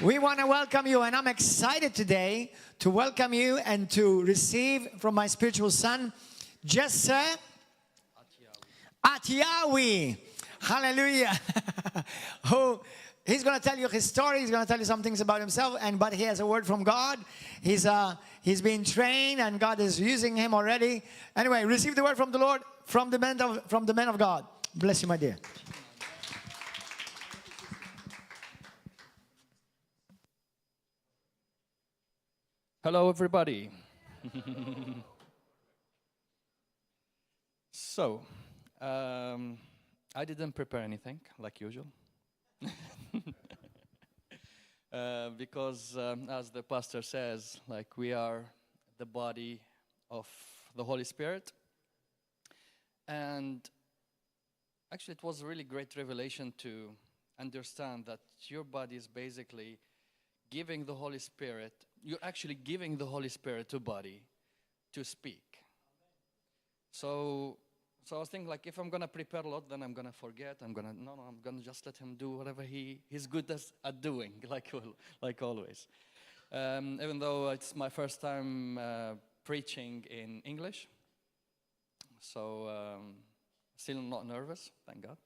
We want to welcome you, and I'm excited today to welcome you and to receive from my spiritual son, Jesse Atiawi. Hallelujah. Who he's going to tell you his story. He's going to tell you some things about himself, but he has a word from God. He's been trained, and God is using him already. Anyway, receive the word from the Lord, from the man of God. Bless you, my dear. Hello, everybody. So, I didn't prepare anything, like usual. Because, as the pastor says, like we are the body of the Holy Spirit. And actually, it was a really great revelation to understand that your body is basically giving the Holy Spirit, you're actually giving the Holy Spirit to body to speak. So I was thinking, like, if I'm going to prepare a lot, then I'm going to forget. I'm going to just let him do whatever he's good at doing, like always. Even though it's my first time preaching in English. So still not nervous, thank God.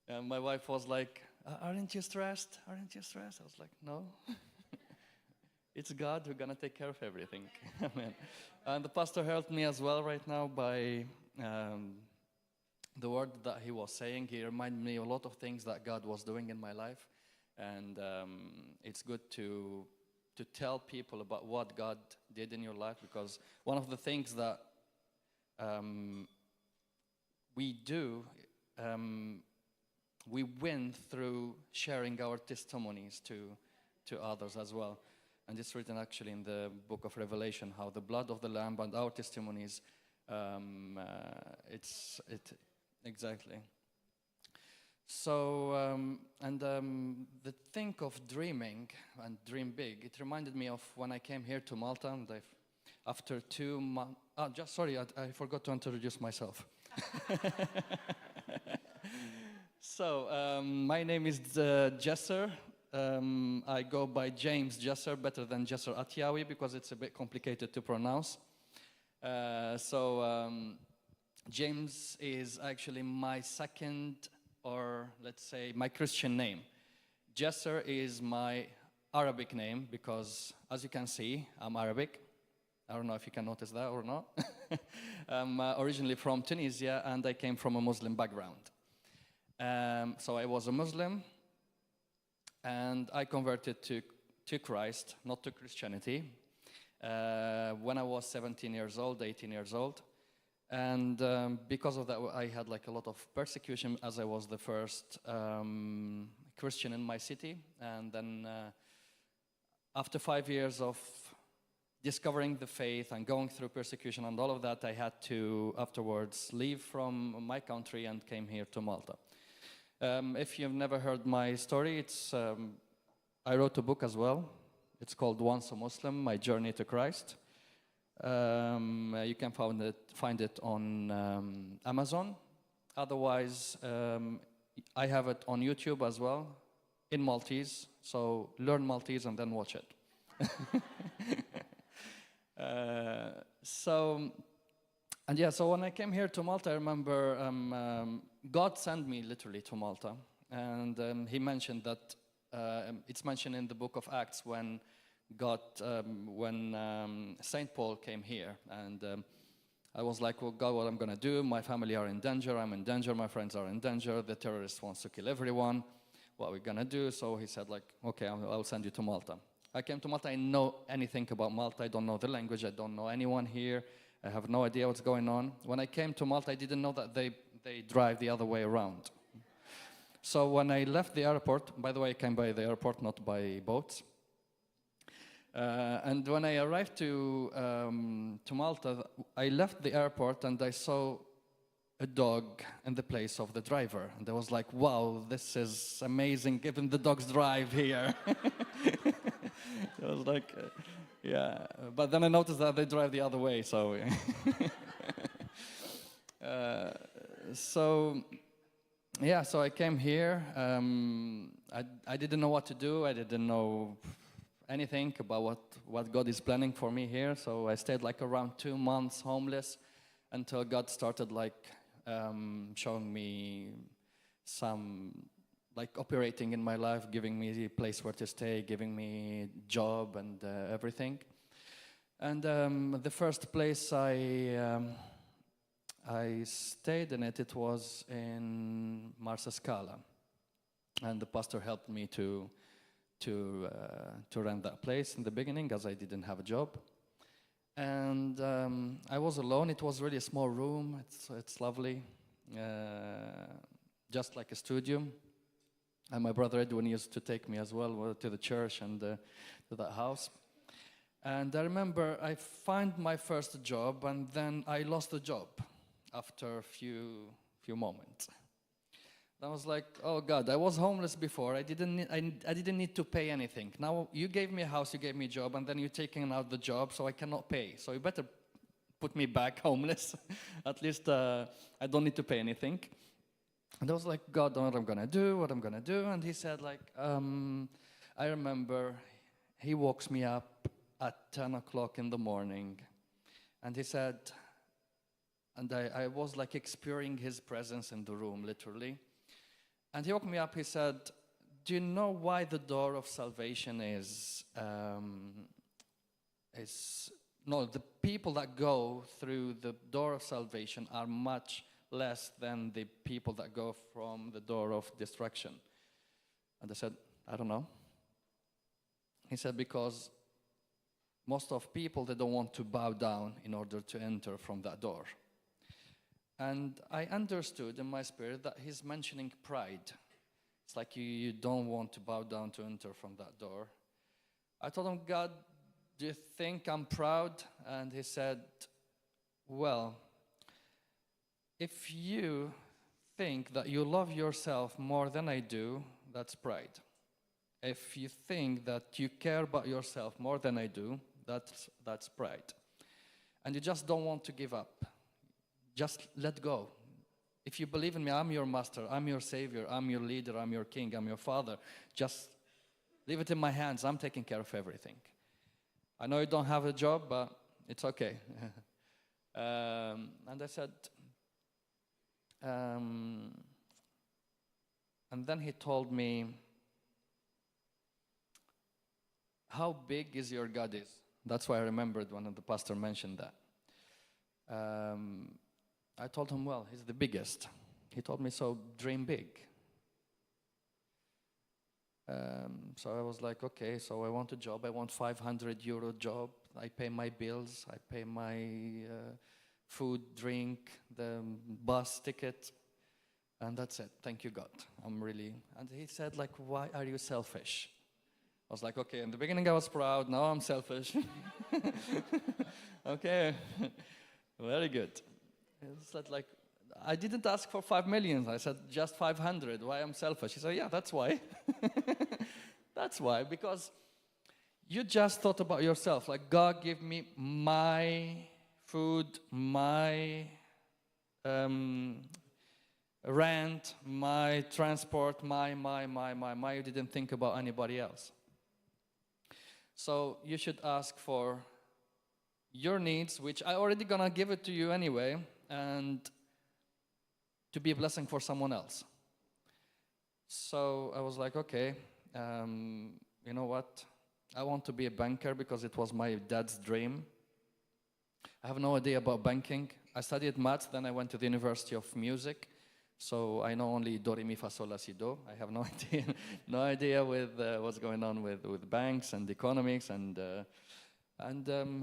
And my wife was like, aren't you stressed? Aren't you stressed? I was like, no. It's God who's going to take care of everything. Amen. And the pastor helped me as well right now by the word that he was saying. He reminded me a lot of things that God was doing in my life. And it's good to tell people about what God did in your life, because one of the things that we do, we win through sharing our testimonies to others as well. And it's written actually in the book of Revelation, how the blood of the Lamb and our testimonies, exactly. So, the thing of dreaming and dream big, it reminded me of when I came here to Malta, and after 2 months, I forgot to introduce myself. So, my name is Jesser. I go by James Jesser, better than Jesser Atiawi, because it's a bit complicated to pronounce. James is actually my second, or let's say my Christian name. Jesser is my Arabic name, because as you can see, I'm Arabic. I don't know if you can notice that or not. I'm originally from Tunisia, and I came from a Muslim background. So I was a Muslim, and I converted to Christ, not to Christianity, when I was 17 years old, 18 years old. And because of that, I had like a lot of persecution, as I was the first Christian in my city. And then after 5 years of discovering the faith and going through persecution and all of that, I had to afterwards leave from my country and came here to Malta. If you've never heard my story, I wrote a book as well. It's called Once a Muslim, My Journey to Christ. You can find it on Amazon. Otherwise, I have it on YouTube as well, in Maltese. So learn Maltese and then watch it. So when I came here to Malta, I remember God sent me literally to Malta. And he mentioned that, it's mentioned in the book of Acts when St. Paul came here. And I was like, well, God, what I'm going to do? My family are in danger. I'm in danger. My friends are in danger. The terrorists want to kill everyone. What are we going to do? So he said, like, okay, I'll send you to Malta. I came to Malta. I didn't know anything about Malta. I don't know the language. I don't know anyone here. I have no idea what's going on. When I came to Malta, I didn't know that they drive the other way around. So when I left the airport, by the way, I came by the airport, not by boats. And when I arrived to Malta, I left the airport and I saw a dog in the place of the driver. And I was like, wow, this is amazing, given the dogs drive here. I was like, yeah. But then I noticed that they drive the other way, so... yeah, so I came here. I didn't know what to do. I didn't know anything about what God is planning for me here. So I stayed like around 2 months homeless until God started like showing me some, like operating in my life, giving me a place where to stay, giving me job and everything. And the first place I stayed in it was in Marsa Scala, and the pastor helped me to rent that place in the beginning, as I didn't have a job. And I was alone. It was really a small room. It's lovely, just like a studio. And my brother Edwin used to take me as well to the church and to that house. And I remember I found my first job, and then I lost the job after a few moments. I was like, oh God, I was homeless before. I didn't need to pay anything. Now you gave me a house, you gave me a job, and then you're taking out the job, so I cannot pay. So you better put me back homeless. At least I don't need to pay anything. And I was like, God, what I'm gonna do? And he said, like, I remember he wakes me up at 10 o'clock in the morning, and he said, and I was like experiencing his presence in the room, literally. And he woke me up, he said, do you know why the door of salvation the people that go through the door of salvation are much less than the people that go from the door of destruction? And I said, I don't know. He said, because most of people, they don't want to bow down in order to enter from that door. And I understood in my spirit that he's mentioning pride. It's like you don't want to bow down to enter from that door. I told him, God, do you think I'm proud? And he said, well, if you think that you love yourself more than I do, that's pride. If you think that you care about yourself more than I do, that's pride. And you just don't want to give up. Just let go. If you believe in me, I'm your master, I'm your savior, I'm your leader, I'm your king, I'm your father. Just leave it in my hands. I'm taking care of everything. I know you don't have a job, but it's okay. And I said, and then he told me, how big is your God is? That's why I remembered when the pastor mentioned that. I told him, well, he's the biggest. He told me, so dream big. So I was like, okay, so I want a job. I want €500 job. I pay my bills. I pay my food, drink, the bus ticket. And that's it. Thank you, God. And he said, like, why are you selfish? I was like, okay, in the beginning I was proud. Now I'm selfish. Okay. Very good. He said, like, I didn't ask for 5 million. I said, just 500. Why I'm selfish? He said, yeah, that's why. That's why, because you just thought about yourself. Like, God give me my food, my rent, my transport, my. You didn't think about anybody else. So you should ask for your needs, which I already gonna give it to you anyway, and to be a blessing for someone else. So I was like, okay, you know what? I want to be a banker because it was my dad's dream. I have no idea about banking. I studied maths, then I went to the University of Music. So I know only do, re, mi, fa, sol, la, si, do. I have no idea, no idea with what's going on with banks and economics. And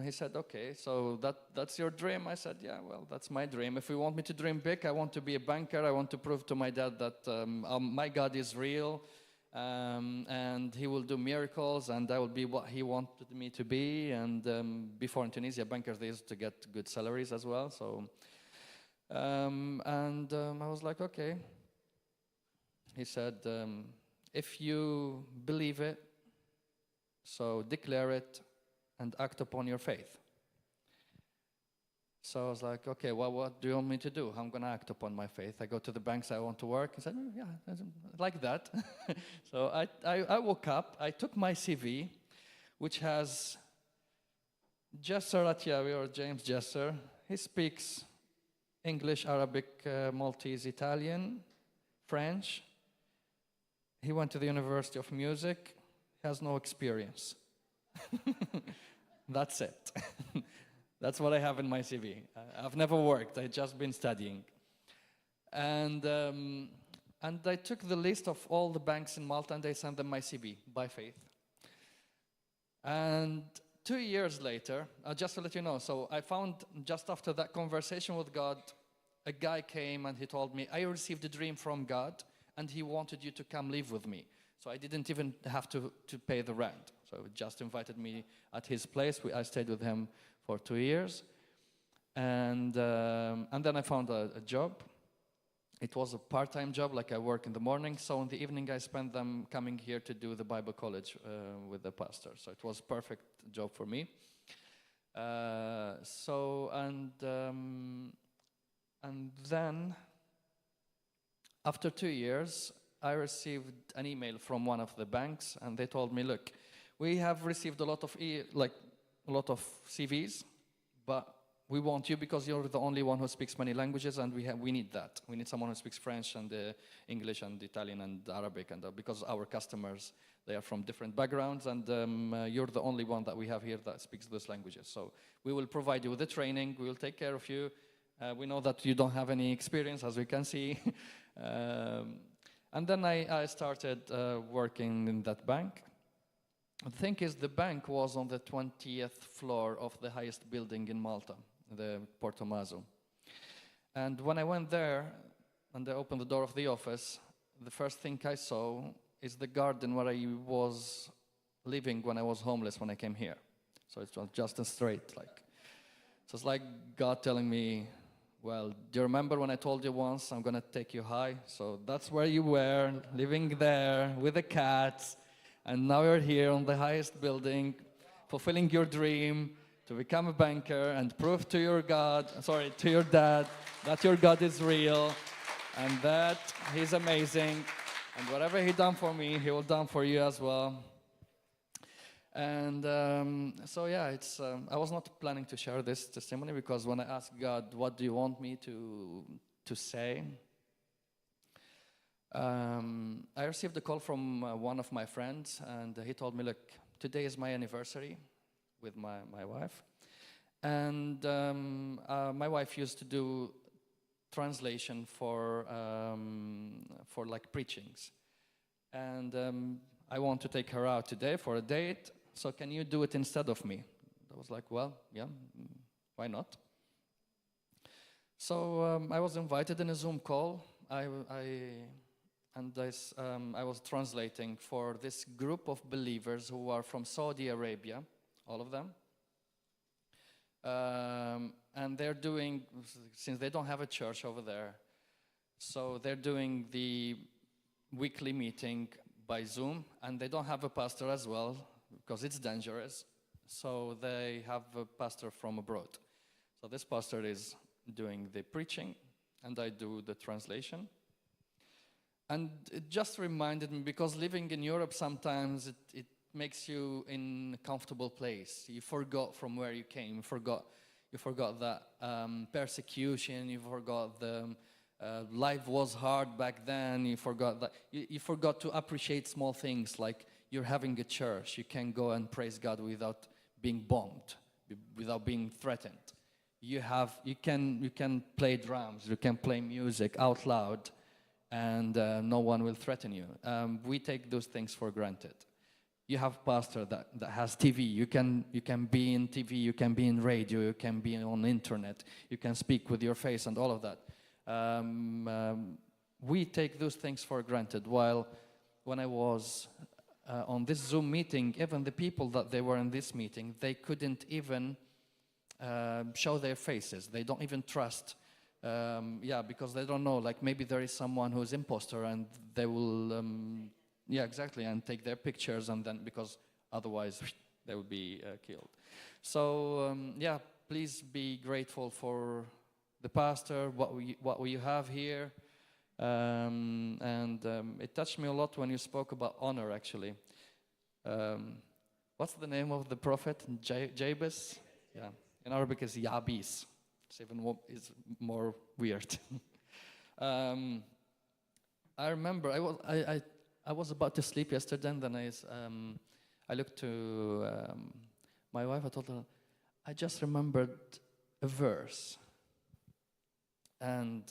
he said, okay, so that's your dream? I said, yeah, well, that's my dream. If you want me to dream big, I want to be a banker. I want to prove to my dad that my God is real, and he will do miracles, and I will be what he wanted me to be. And before in Tunisia, bankers, they used to get good salaries as well. So. I was like, okay. He said, if you believe it, so declare it and act upon your faith. So I was like, okay, well, what do you want me to do? I'm going to act upon my faith. I go to the banks I want to work. He said, oh, yeah, like that. So I woke up, I took my CV, which has Jesser Atjavi, or James Jesser. He speaks English, Arabic, Maltese, Italian, French. He went to the University of Music, has no experience. That's it. That's what I have in my CV. I've never worked, I've just been studying. And I took the list of all the banks in Malta and I sent them my CV by faith. And 2 years later, just to let you know, so I found just after that conversation with God, a guy came and he told me, I received a dream from God and he wanted you to come live with me. So I didn't even have to pay the rent. So he just invited me at his place. I stayed with him for 2 years. And then I found a job. It was a part-time job, like I work in the morning. So in the evening, I spent them coming here to do the Bible college with the pastor. So it was a perfect job for me. And then, after 2 years, I received an email from one of the banks, and they told me, look, we have received a lot of CVs, but we want you because you're the only one who speaks many languages, and we need that. We need someone who speaks French and English and Italian and Arabic, and because our customers, they are from different backgrounds, and you're the only one that we have here that speaks those languages. So we will provide you with the training. We will take care of you. We know that you don't have any experience, as we can see. And then I started working in that bank. The thing is, the bank was on the 20th floor of the highest building in Malta, the Porto Maso. And when I went there, and I opened the door of the office, the first thing I saw is the garden where I was living when I was homeless when I came here. So it was just a straight, like. So it's like God telling me, well, do you remember when I told you once I'm going to take you high? So that's where you were, living there with the cats. And now you're here on the highest building, fulfilling your dream to become a banker and prove to your to your dad that your God is real and that he's amazing. And whatever he done for me, he will done for you as well. And so yeah, I was not planning to share this testimony because when I asked God, what do you want me to say? I received a call from one of my friends, and he told me, look, today is my anniversary with my wife. And my wife used to do translation for like preachings. And I want to take her out today for a date. So can you do it instead of me? I was like, well, yeah, why not? So I was invited in a Zoom call. I was translating for this group of believers who are from Saudi Arabia, all of them. And they're doing, since they don't have a church over there, so they're doing the weekly meeting by Zoom, and they don't have a pastor as well, because it's dangerous. So they have a pastor from abroad. So this pastor is doing the preaching, and I do the translation. And it just reminded me, because living in Europe sometimes it makes you in a comfortable place. You forgot from where you came. You forgot that persecution. You forgot the life was hard back then. You forgot that. You forgot to appreciate small things, like you're having a church. You can go and praise God without being bombed, without being threatened. You can play drums. You can play music out loud, and no one will threaten you. We take those things for granted. You have a pastor that has TV. You can be in TV, you can be in radio, you can be on internet, you can speak with your face and all of that. We take those things for granted, while when I was on this Zoom meeting, even the people that they were in this meeting, they couldn't even show their faces. They don't even trust. Because they don't know, like maybe there is someone who's imposter and they will, and take their pictures, and then, because otherwise they will be killed. So, please be grateful for the pastor, what we have here. It touched me a lot when you spoke about honor, actually. What's the name of the prophet? Jabez? Yeah. In Arabic is Yabis. It's even more weird. I remember I was about to sleep yesterday, and then I looked to my wife. I told her, I just remembered a verse. And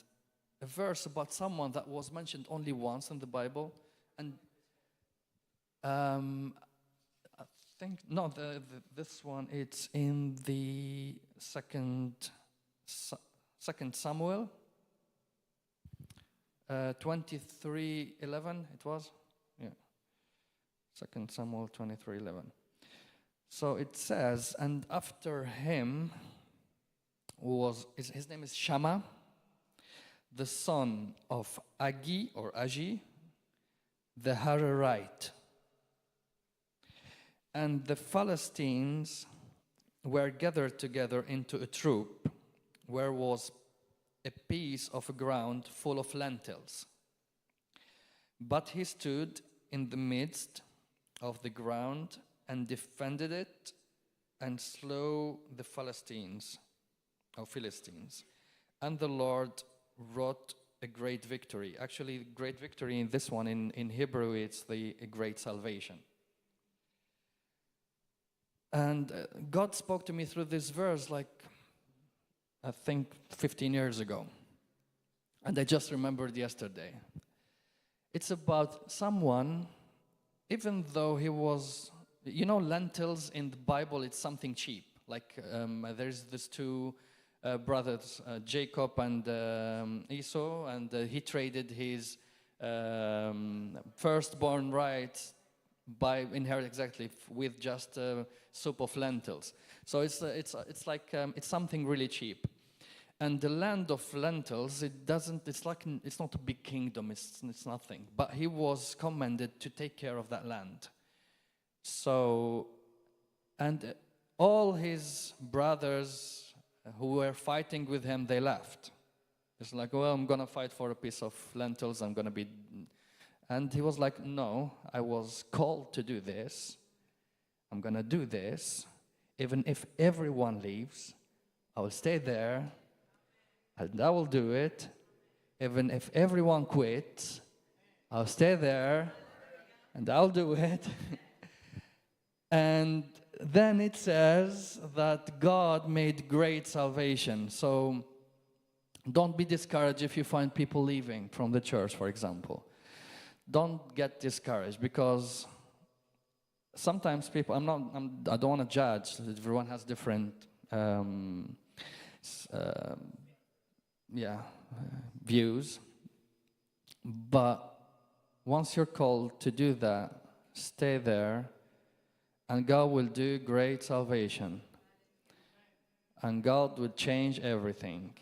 a verse about someone that was mentioned only once in the Bible. And I think, no, this one, it's in the second Samuel, 23:11, it was? Yeah. 2 Samuel 23:11. So it says, and after him his name is Shammah, the son of Agi, the Hararite. And the Philistines were gathered together into a troop, where was a piece of ground full of lentils. But he stood in the midst of the ground and defended it and slew the Philistines. And the Lord wrought a great victory. Actually, great victory in this one, in Hebrew, it's a great salvation. And God spoke to me through this verse, like, I think 15 years ago. And I just remembered yesterday. It's about someone, even though he was, lentils in the Bible, it's something cheap. Like, there's these two brothers, Jacob and Esau, and he traded his firstborn rights by inherit exactly with just a soup of lentils. So it's like it's something really cheap. And the land of lentils, it's not a big kingdom, it's nothing. But he was commanded to take care of that land. So, and all his brothers who were fighting with him, they left. It's like, well, I'm gonna fight for a piece of lentils, I'm gonna be... And he was like, no, I was called to do this. I'm gonna do this. Even if everyone leaves, I will stay there, and I will do it. Even if everyone quits, I'll stay there, and I'll do it. And then it says that God made great salvation. So don't be discouraged if you find people leaving from the church, for example. Don't get discouraged, because sometimes people, I don't want to judge. Everyone has different views. But once you're called to do that, stay there, and God will do great salvation. And God will change everything.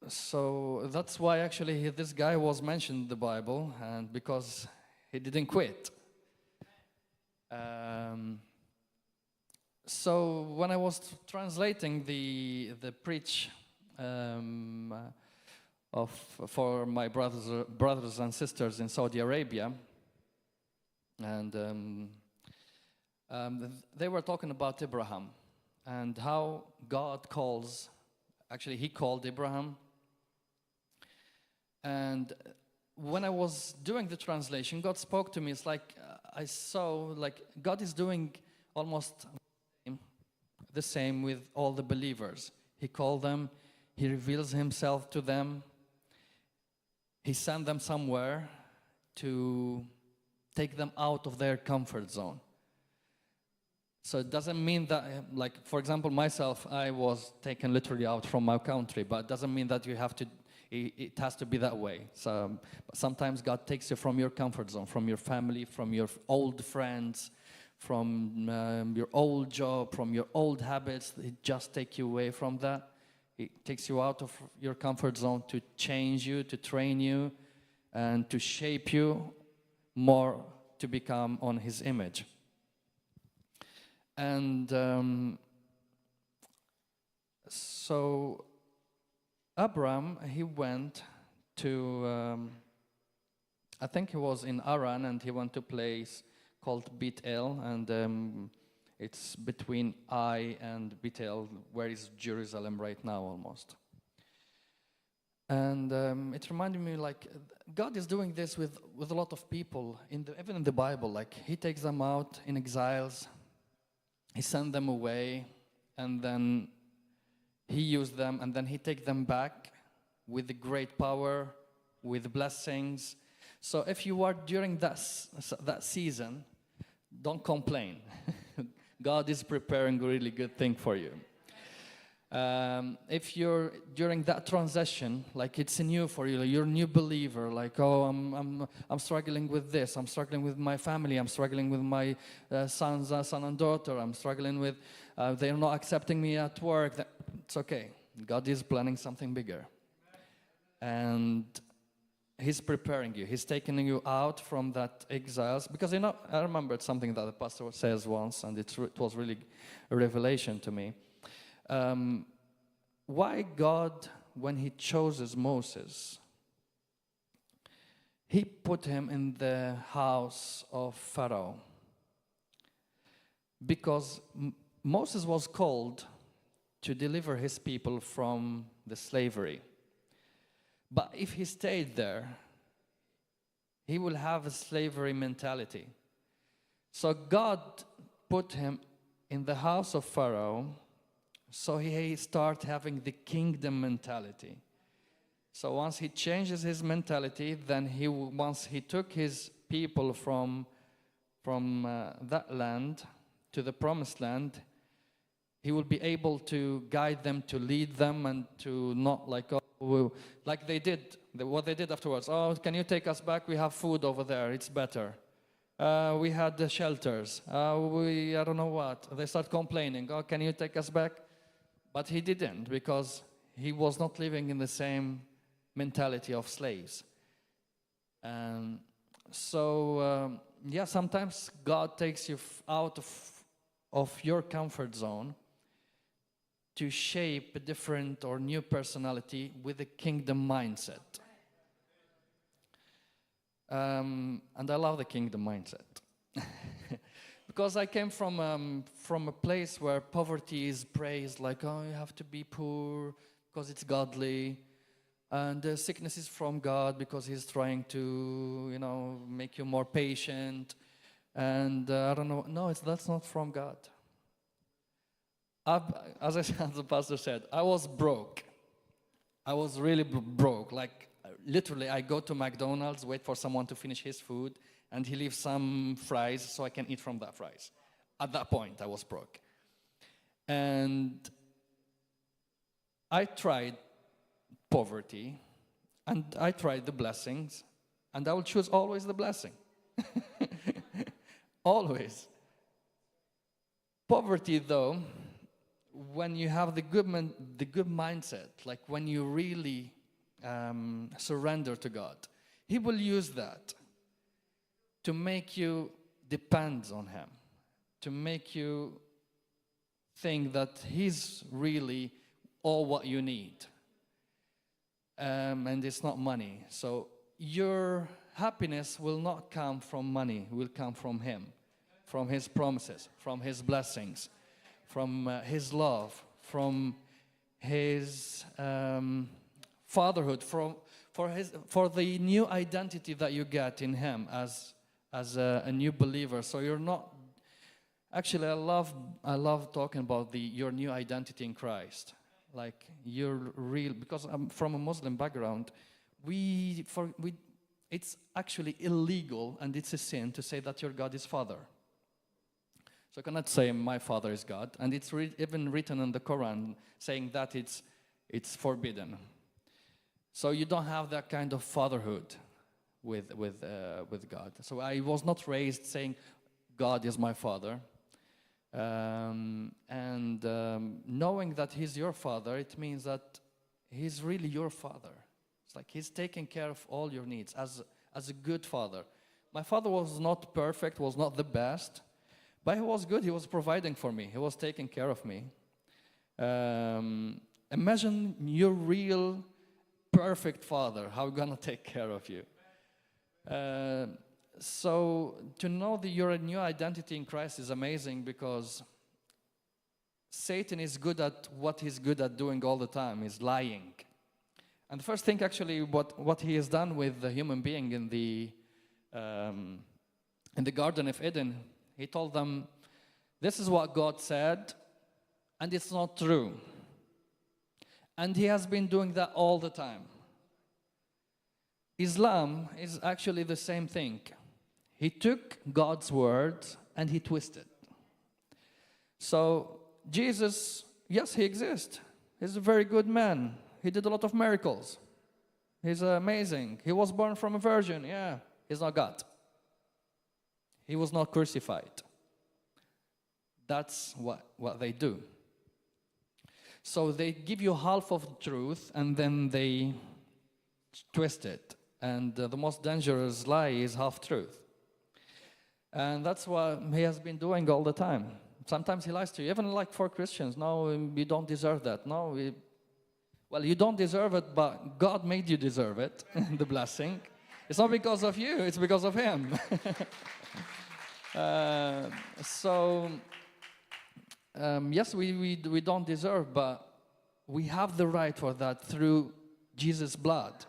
So that's why actually this guy was mentioned in the Bible, and because he didn't quit. So when I was translating the preach for my brothers and sisters in Saudi Arabia, and they were talking about Abraham and how God calls. Actually, he called Abraham. And when I was doing the translation, God spoke to me. It's like I saw, like God is doing almost the same with all the believers. He called them, he reveals himself to them, he sent them somewhere to take them out of their comfort zone. So it doesn't mean that, like, for example, myself, I was taken literally out from my country, but it doesn't mean that you have to, it has to be that way. So sometimes God takes you from your comfort zone, from your family, from your old friends, from your old job, from your old habits. He just takes you away from that. He takes you out of your comfort zone to change you, to train you, and to shape you more to become on his image. And so Abraham, he went to, I think he was in Aran, and he went to a place called Bet-El, and it's between Ai and Bet-El, where is Jerusalem right now almost. And it reminded me, like, God is doing this with a lot of people, even in the Bible. Like, he takes them out in exiles, he sends them away, and then he used them, and then he takes them back with the great power, with blessings. So if you are during that season, don't complain. God is preparing a really good thing for you. If you're during that transition, like it's new for you, you're a new believer, like, oh, I'm struggling with this, I'm struggling with my family, I'm struggling with my son and daughter, I'm struggling with, they're not accepting me at work. It's okay. God is planning something bigger. And he's preparing you. He's taking you out from that exiles. Because, I remembered something that the pastor says once, and it was really a revelation to me. Why God, when he chooses Moses, he put him in the house of Pharaoh. Because Moses was called to deliver his people from the slavery. But if he stayed there, he will have a slavery mentality. So God put him in the house of Pharaoh, so he started having the kingdom mentality. So once he changes his mentality, then once he took his people from that land to the promised land, he will be able to guide them, to lead them, and to not like what they did afterwards. Oh, can you take us back? We have food over there. It's better. We had the shelters. I don't know what. They start complaining. Oh, can you take us back? But he didn't, because he was not living in the same mentality of slaves. Sometimes God takes you out of your comfort zone to shape a different or new personality with a kingdom mindset. And I love the kingdom mindset. Because I came from a place where poverty is praised, like, oh, you have to be poor because it's godly. And the sickness is from God because he's trying to, make you more patient. And I don't know, no, that's not from God. As the pastor said, I was broke. I was really broke. Like, literally, I go to McDonald's, wait for someone to finish his food, and he leaves some fries so I can eat from that fries. At that point, I was broke. And I tried poverty, and I tried the blessings, and I will choose always the blessing. Always. Poverty, though, when you have the good mindset, like when you really surrender to God, he will use that to make you depend on him, to make you think that he's really all what you need. And it's not money. So your happiness will not come from money, will come from him, from his promises, from his blessings, from his love, from his fatherhood, for the new identity that you get in him as a new believer. So you're not. Actually, I love talking about your new identity in Christ. Like, you're real, because I'm from a Muslim background. It's actually illegal, and it's a sin to say that your God is Father. So I cannot say my Father is God, and it's even written in the Quran saying that it's forbidden. So you don't have that kind of fatherhood with God. So I was not raised saying God is my Father, knowing that He's your Father, it means that He's really your Father. It's like He's taking care of all your needs as a good father. My father was not perfect, was not the best, But he was good. He was providing for me. He was taking care of me. Imagine your real perfect father, how gonna take care of you. So to know that your new identity in Christ is amazing, because Satan is good at what he's good at doing all the time, is lying. And the first thing actually what he has done with the human being in the Garden of Eden, he told them, this is what God said, and it's not true. And he has been doing that all the time. Islam is actually the same thing. He took God's word and he twisted. So Jesus, yes, he exists. He's a very good man. He did a lot of miracles. He's amazing. He was born from a virgin. Yeah, he's not God. He was not crucified. That's what they do. So they give you half of the truth and then they twist it. And the most dangerous lie is half-truth. And that's what he has been doing all the time. Sometimes he lies to you, even like for Christians. No, you don't deserve that. No, well, you don't deserve it, but God made you deserve it, the blessing. It's not because of you, it's because of him. Yes, we don't deserve, but we have the right for that through Jesus' blood.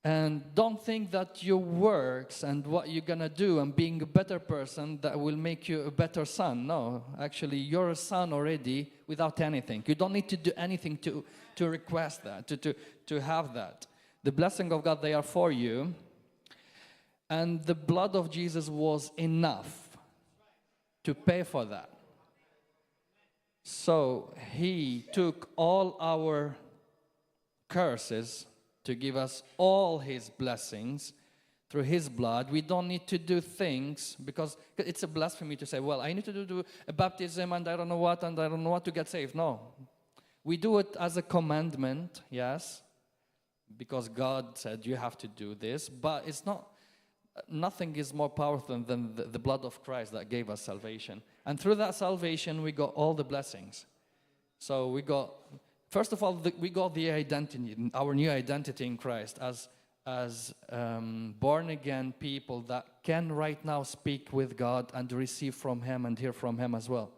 And don't think that your works and what you're going to do and being a better person that will make you a better son. No, actually, you're a son already without anything. You don't need to do anything to request that, to have that. The blessing of God, they are for you. And the blood of Jesus was enough to pay for that. So he took all our curses to give us all his blessings through his blood. We don't need to do things, because it's a blasphemy to say, well, I need to do a baptism and I don't know what to get saved. No. We do it as a commandment, yes, because God said you have to do this, but it's not, nothing is more powerful than the blood of Christ that gave us salvation. And through that salvation, we got all the blessings. So we got, first of all, we got the identity, our new identity in Christ as born-again people that can right now speak with God and receive from him and hear from him as well.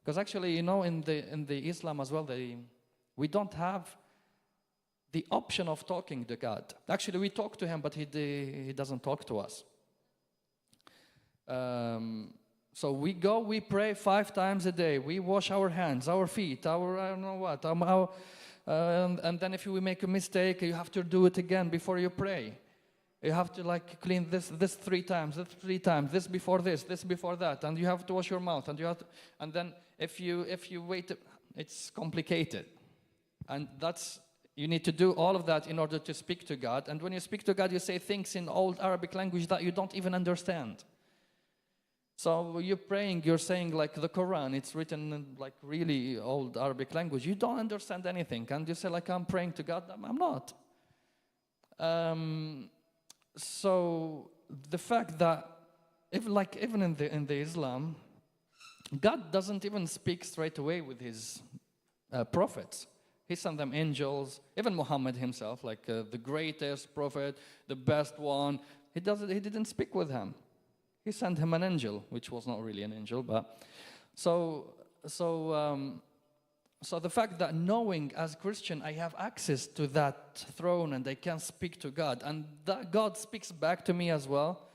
Because actually, you know, in the Islam as well, we don't have the option of talking to God. Actually, we talk to him, but he doesn't talk to us. So we pray 5 times a day. We wash our hands, our feet, I don't know what. And then if we make a mistake, you have to do it again before you pray. You have to like clean this 3 times, this before that, and you have to wash your mouth, and then if you wait, it's complicated, and you need to do all of that in order to speak to God. And when you speak to God, you say things in old Arabic language that you don't even understand. So you're praying, you're saying like the Quran, it's written in like really old Arabic language. You don't understand anything. And you say like, I'm praying to God. I'm not. So the fact that even in the Islam, God doesn't even speak straight away with his prophets. He sent them angels, even Muhammad himself, like the greatest prophet, the best one. He didn't speak with him. He sent him an angel, which was not really an angel, but so the fact that knowing as Christian I have access to that throne and I can speak to God, and that God speaks back to me as well,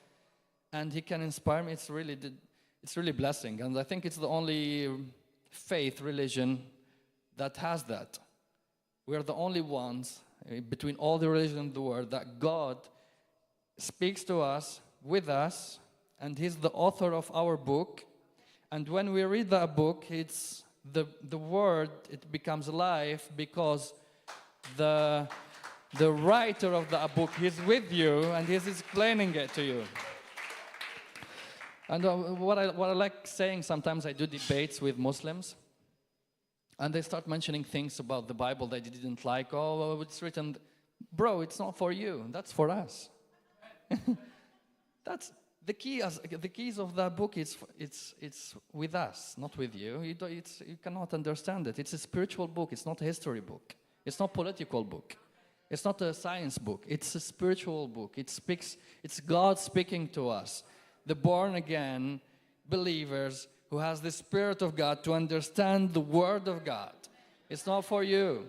and he can inspire me, it's really blessing. And I think it's the only faith religion that has that. We're the only ones between all the religions in the world that God speaks to us, with us, and he's the author of our book. And when we read that book, it's the word, it becomes alive, because the writer of that book is with you and he's explaining it to you. And what I like saying, sometimes I do debates with Muslims, and they start mentioning things about the Bible that they didn't like. Oh, it's written, bro, it's not for you, that's for us. the keys of that book, it's with us, not with you. You cannot understand it. It's a spiritual book. It's not a history book. It's not a political book. It's not a science book. It's a spiritual book. It's God speaking to us, the born-again believers who has the Spirit of God to understand the Word of God. It's not for you.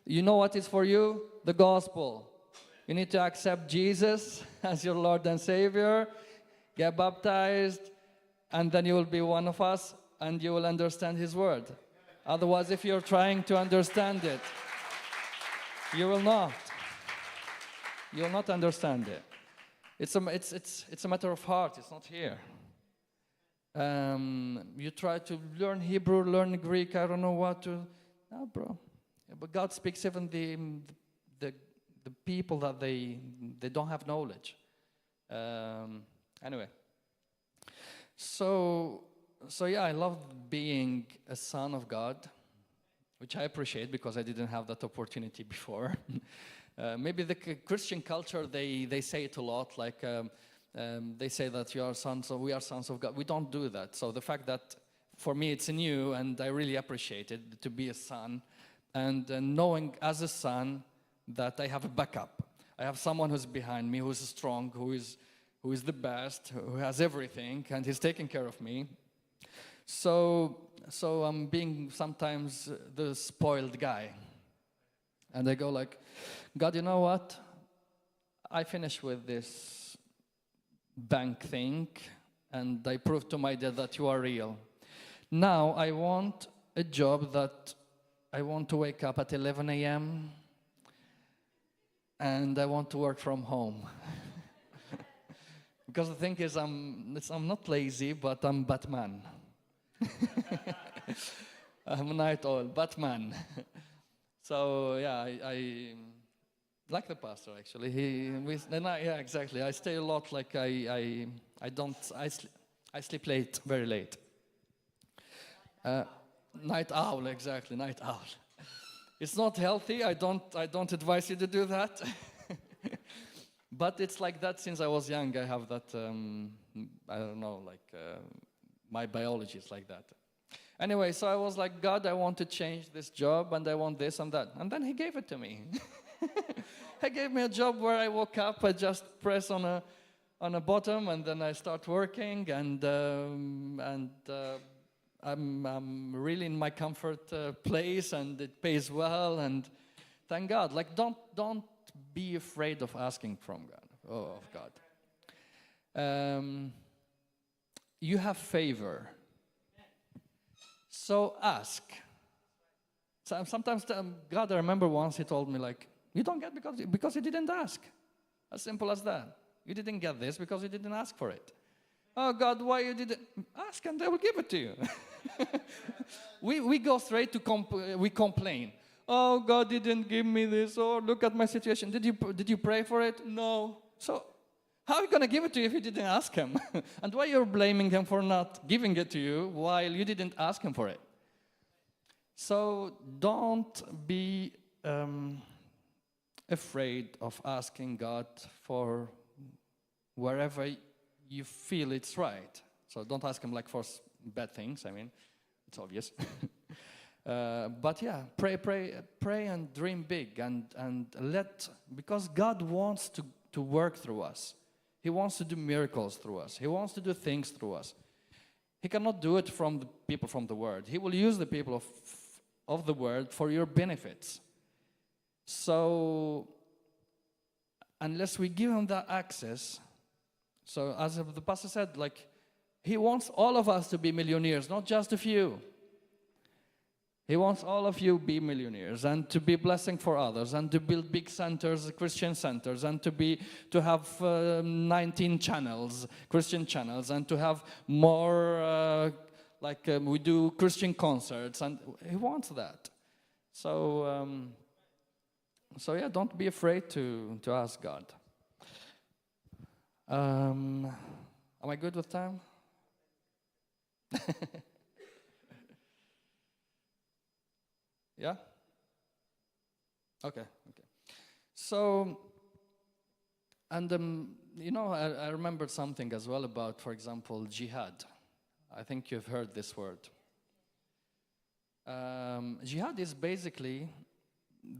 You know what is for you? The gospel. You need to accept Jesus as your Lord and Savior, get baptized, and then you will be one of us, and you will understand His Word. Otherwise, if you're trying to understand it, you will not. You will not understand it. It's a matter of heart. It's not here. You try to learn Hebrew, learn Greek. I don't know what to. No, bro. Yeah, but God speaks even the people that they don't have knowledge. Anyway. So yeah, I love being a son of God, which I appreciate because I didn't have that opportunity before. Maybe the Christian culture, they say it a lot, like they say that you are sons of, we are sons of God. We don't do that. So the fact that for me it's new, and I really appreciate it to be a son, and knowing as a son that I have a backup. I have someone who's behind me, who's strong, who is the best, who has everything, and he's taking care of me. So I'm being sometimes the spoiled guy. And I go like, God, you know what? I finished with this bank thing, and I proved to my dad that you are real. Now I want a job that I want to wake up at 11 a.m. and I want to work from home. Because the thing is, I'm not lazy, but I'm Batman. I'm a night owl, Batman. So yeah, I like the pastor actually. Yeah, exactly. I stay a lot. Like I sleep late, very late. Night owl, exactly. Night owl. It's not healthy. I don't advise you to do that. But it's like that since I was young. I have that. I don't know, like my biology is like that. Anyway, so I was like, God, I want to change this job, and I want this and that. And then He gave it to me. He gave me a job where I woke up, I just press on a bottom, and then I start working, and I'm really in my comfort place, and it pays well, and thank God. Like, don't be afraid of asking from God, of God. You have favor. So ask. So sometimes God, I remember once He told me, like, you don't get because you didn't ask. As simple as that. You didn't get this because you didn't ask for it. Oh God, why you didn't ask, and they will give it to you. we go straight to we complain. Oh, God didn't give me this. Oh, look at my situation. Did you pray for it? No. So how are you going to give it to you if you didn't ask Him? And why you're blaming Him for not giving it to you while you didn't ask Him for it? So don't be afraid of asking God for wherever you feel it's right. So don't ask Him like for bad things. I mean, it's obvious. But yeah, pray and dream big, and because God wants to work through us. He wants to do miracles through us. He wants to do things through us. He cannot do it from the people from the Word. He will use the people of the Word for your benefits. So unless we give Him that access, so as the pastor said, like, He wants all of us to be millionaires, not just a few. He wants all of you to be millionaires and to be blessing for others and to build big centers, Christian centers, and to have 19 channels, Christian channels, and to have more we do Christian concerts, and He wants that. So yeah, don't be afraid to ask God. Am I good with time? Yeah? Okay. So, and you know, I remembered something as well about, for example, jihad. I think you've heard this word. Jihad is basically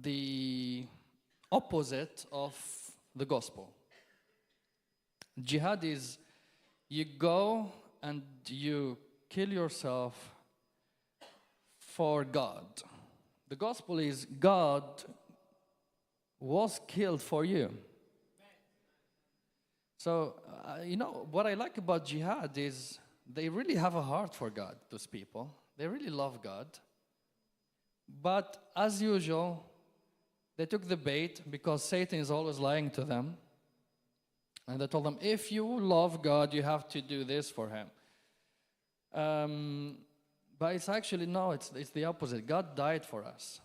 the opposite of the gospel. Jihad is you go and you kill yourself for God. The gospel is God was killed for you. So, you know, what I like about jihad is they really have a heart for God, those people. They really love God. But as usual, they took the bait because Satan is always lying to them. And they told them, if you love God, you have to do this for him. But it's actually, no, it's the opposite. God died for us.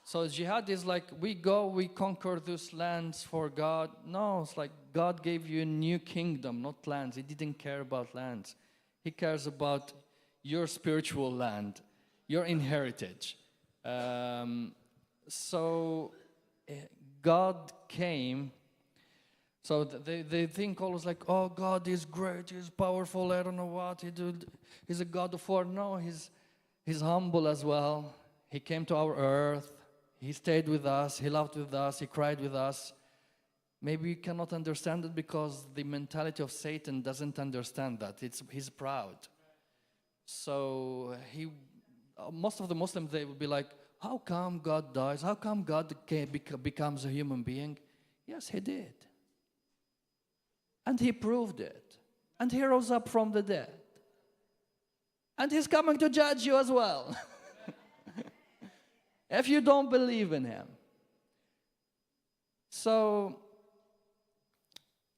So jihad is like, we go, we conquer those lands for God. No, it's like God gave you a new kingdom, not lands. He didn't care about lands. He cares about your spiritual land, your inheritance. So God came. So they think always like, oh, God is great, he's powerful, I don't know what, he's a God of war. No, he's humble as well. He came to our earth, he stayed with us, he loved with us, he cried with us. Maybe you cannot understand it because the mentality of Satan doesn't understand that. He's proud. So most of the Muslims, they will be like, how come God dies? How come God becomes a human being? Yes, he did. And he proved it. And he rose up from the dead. And he's coming to judge you as well. If you don't believe in him. So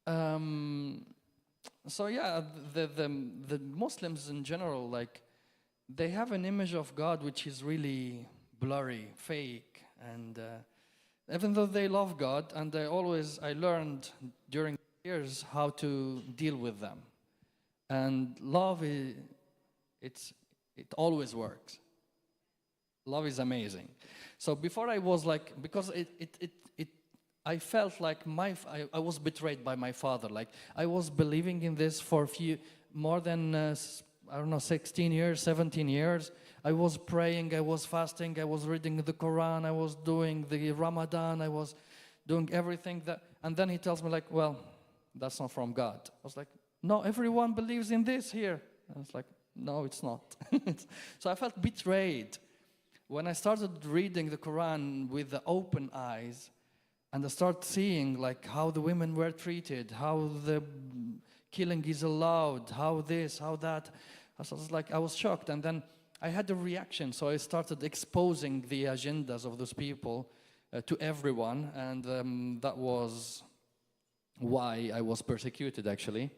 yeah, the Muslims in general, like, they have an image of God which is really blurry, fake, and even though they love God, and I learned during years how to deal with them. And love it always works. Love is amazing. So before I was like, because I felt like I was betrayed by my father. Like I was believing in this for more than 16 years, 17 years. I was praying, I was fasting, I was reading the Quran, I was doing the Ramadan, I was doing everything and then he tells me like, well, that's not from God. I was like, no, everyone believes in this here. I was like, no, it's not. So I felt betrayed. When I started reading the Quran with the open eyes, and I started seeing like how the women were treated, how the killing is allowed, how this, how that, I was shocked. And then I had a reaction, so I started exposing the agendas of those people to everyone, and that was why I was persecuted, actually,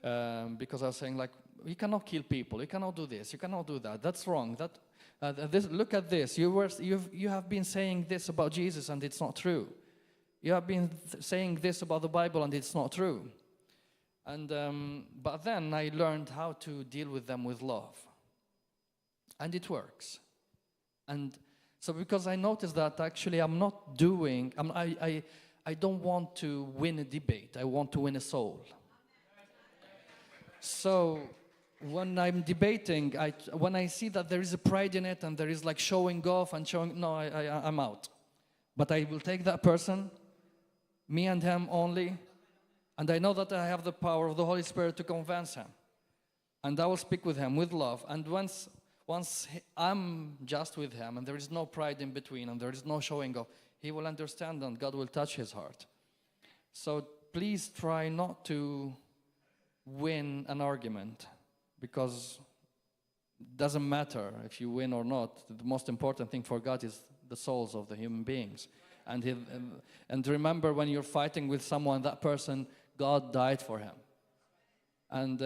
because I was saying like, you cannot kill people, you cannot do this, you cannot do that, that's wrong, look at this, you have been saying this about Jesus and it's not true. You have been saying this about the Bible and it's not true. And but then I learned how to deal with them with love. And it works. And so because I noticed that actually I don't want to win a debate. I want to win a soul. So when I'm debating, when I see that there is a pride in it and there is like showing off and I'm out. But I will take that person, me and him only, and I know that I have the power of the Holy Spirit to convince him. And I will speak with him with love. And once I'm just with him and there is no pride in between and there is no showing off, he will understand and God will touch his heart. So please try not to win an argument, because it doesn't matter if you win or not. The most important thing for God is the souls of the human beings. And remember, when you're fighting with someone, that person, God died for him. And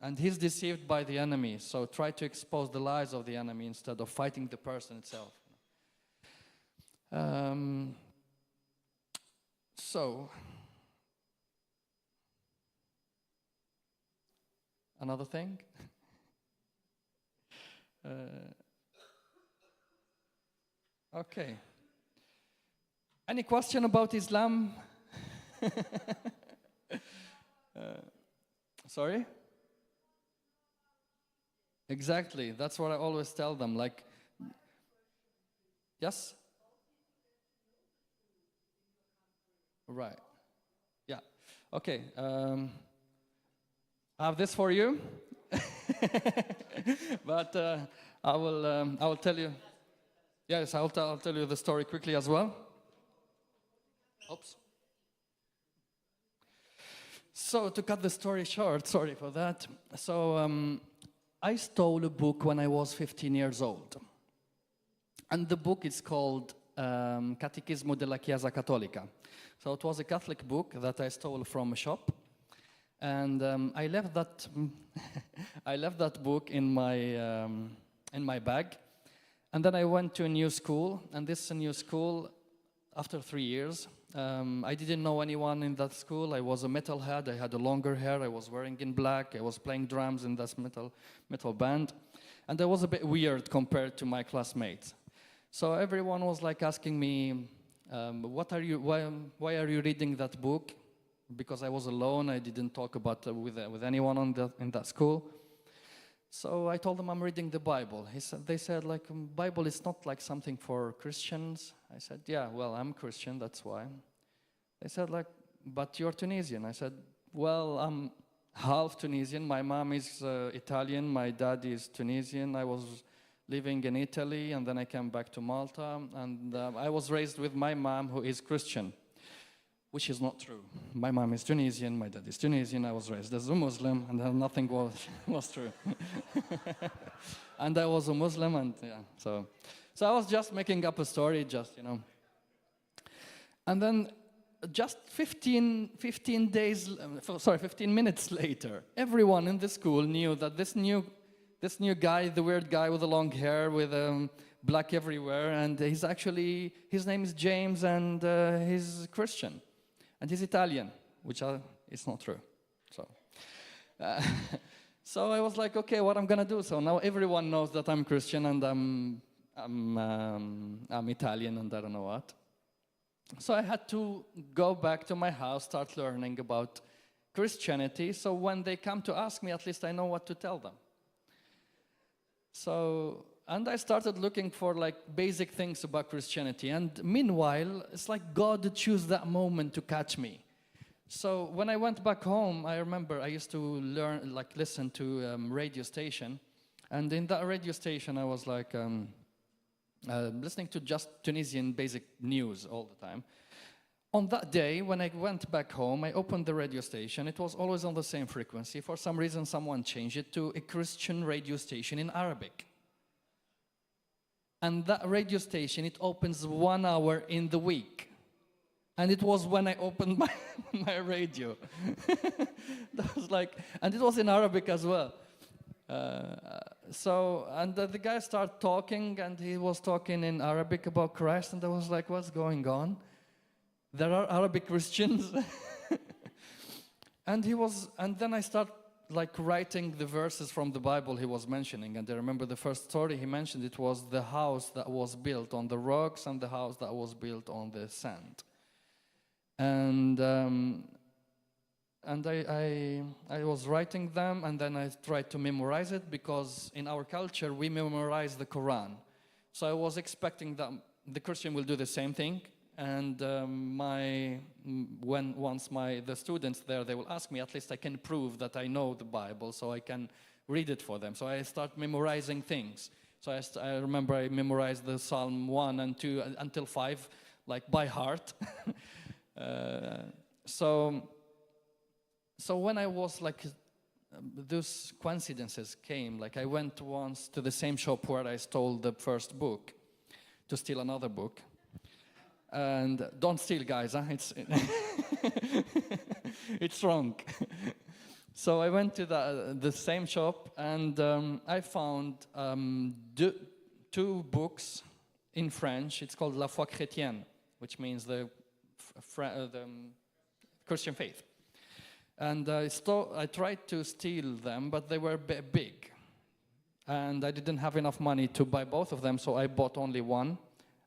and he's deceived by the enemy. So try to expose the lies of the enemy instead of fighting the person itself. So another thing. Okay. Any question about Islam? Sorry? Exactly. That's what I always tell them. Like, yes? Right. Yeah. Okay. I have this for you. But I will tell you. Yes, I'll tell you the story quickly as well. Oops. So to cut the story short, sorry for that. So I stole a book when I was 15 years old. And the book is called Catechismo della Chiesa Cattolica. So it was a Catholic book that I stole from a shop. And I left that book in my bag. And then I went to a new school. And this new school, after 3 years, I didn't know anyone in that school. I was a metalhead. I had a longer hair. I was wearing in black. I was playing drums in this metal band. And I was a bit weird compared to my classmates. So everyone was like asking me, why are you reading that book? Because I was alone. I didn't talk about with anyone in that school. So I told them I'm reading the Bible. They said, like, Bible is not like something for Christians. I said, yeah, well, I'm Christian, that's why. They said, like, but you're Tunisian. I said, well, I'm half Tunisian. My mom is Italian. My dad is Tunisian. I was living in Italy, and then I came back to Malta. And I was raised with my mom, who is Christian, which is not true. My mom is Tunisian, my dad is Tunisian, I was raised as a Muslim, and then nothing was true. And I was a Muslim, and yeah, so I was just making up a story, just, you know. And then just 15 minutes later, everyone in the school knew that this new guy, the weird guy with the long hair, with black everywhere, and his name is James, and he's Christian. And he's Italian, which is not true. So I was like, okay, what I'm gonna do? So now everyone knows that I'm Christian and I'm Italian and I don't know what. So I had to go back to my house, start learning about Christianity. So when they come to ask me, at least I know what to tell them. And I started looking for like basic things about Christianity. And meanwhile, it's like God chose that moment to catch me. So when I went back home, I remember I used to listen to radio station. And in that radio station, I was like listening to just Tunisian basic news all the time. On that day, when I went back home, I opened the radio station. It was always on the same frequency. For some reason, someone changed it to a Christian radio station in Arabic. And that radio station, it opens 1 hour in the week. And it was when I opened my radio. That was like, and it was in Arabic as well. The guy started talking, and he was talking in Arabic about Christ, and I was like, what's going on? There are Arabic Christians. And then I started like writing the verses from the Bible he was mentioning. And I remember the first story he mentioned, it was the house that was built on the rocks and the house that was built on the sand. And I was writing them, and then I tried to memorize it, because in our culture we memorize the Quran. So I was expecting that the Christian will do the same thing. And the students there, they will ask me, at least I can prove that I know the Bible, so I can read it for them. So I start memorizing things. So I remember I memorized the Psalm 1 and 2 until 5, like by heart. So when I was like, those coincidences came. Like I went once to the same shop where I stole the first book to steal another book. And don't steal, guys, huh? It's wrong. So I went to the same shop, and I found 2 books in French. It's called La Foi Chrétienne, which means the Christian faith. And I tried to steal them, but they were a bit big. And I didn't have enough money to buy both of them, so I bought only one.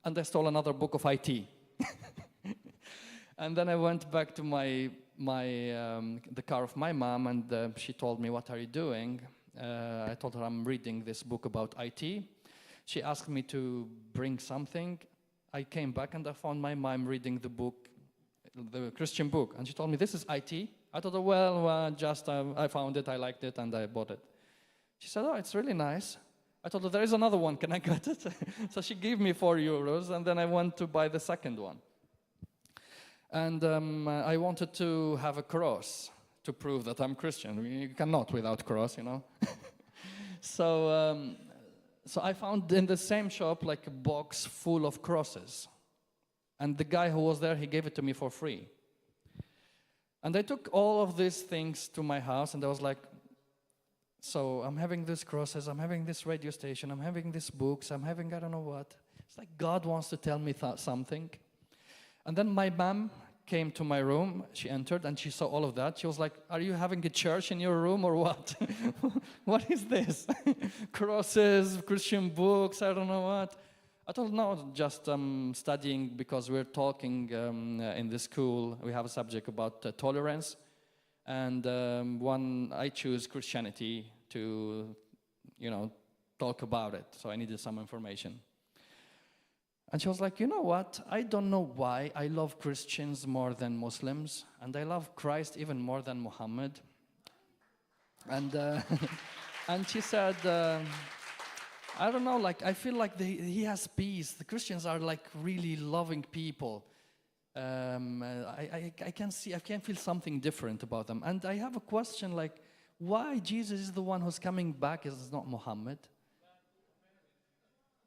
And I stole another book of IT. And then I went back to the car of my mom, and she told me, "What are you doing?" I told her I'm reading this book about IT. She asked me to bring something. I came back and I found my mom reading the book, the Christian book, and she told me, "This is IT." I thought, I found it, I liked it, and I bought it. She said, "Oh, it's really nice." I told her, "There is another one, can I get it?" So she gave me €4, and then I went to buy the second one. And I wanted to have a cross to prove that I'm Christian. You cannot without cross, you know. So I found in the same shop like a box full of crosses. And the guy who was there, he gave it to me for free. And I took all of these things to my house, and I was like, so I'm having these crosses, I'm having this radio station, I'm having these books, I'm having I don't know what. It's like God wants to tell me something. And then my mom came to my room, she entered and she saw all of that. She was like, "Are you having a church in your room or what?" "What is this?" "Crosses, Christian books, I don't know what." I told her, "No, just studying because we're talking in the school. We have a subject about tolerance. And I choose Christianity to, talk about it. So I needed some information." And she was like, "You know what? I don't know why I love Christians more than Muslims. And I love Christ even more than Muhammad." And, and she said, "I don't know, I feel like he has peace. The Christians are like really loving people. I can feel something different about them. And I have a question, why Jesus is the one who's coming back is not Muhammad?"